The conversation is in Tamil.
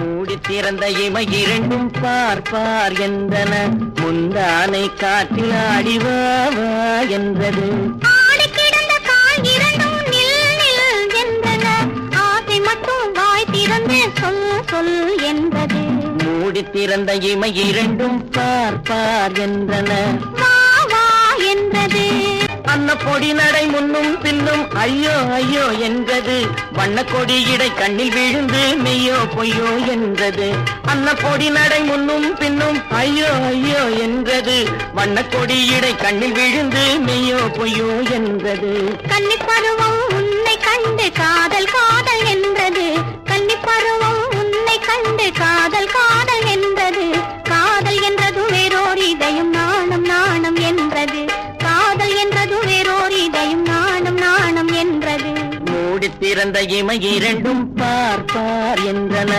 மூடி திறந்த இமை இரண்டும் பார்ப்பார் என்றன, முந்தானை காற்றில் ஆடிவா என்றது. ஆடி கிடந்த கால் இரண்டும் நில் நில் என்றன, ஆசை மட்டும் வாய் திறந்து சொல் சொல் என்றது. மூடி திறந்த இமை இரண்டும் பார்ப்பார் என்றன, வா வா என்றது. அன்னப்பொடி நடை முன்னும் பின்னும் ஐயோ ஐயோ என்றது, வண்ணக்கொடி இடை கண்ணில் விழுந்து மெய்யோ பொய்யோ என்றது. அன்னப்பொடி நடை முன்னும் பின்னும் ஐயோ ஐயோ என்றது, வண்ணக்கொடி இடை கண்ணில் விழுந்து மெய்யோ பொய்யோ என்றது. கன்னிப்பருவம் உன்னை கண்டு காதல் காதல் என்றது, கன்னிப்பருவம் உன்னை கண்டு காதல் காதல் என்றது. காதல் என்றது வேறோர் இதயம் நாணம் நாணம் என்றது, காதல் என்றது வேறோர் இதயம் நாணம் நாணம் என்றது. மூடி திறந்த இமை இரண்டும் பார்ப்பார் என்றன.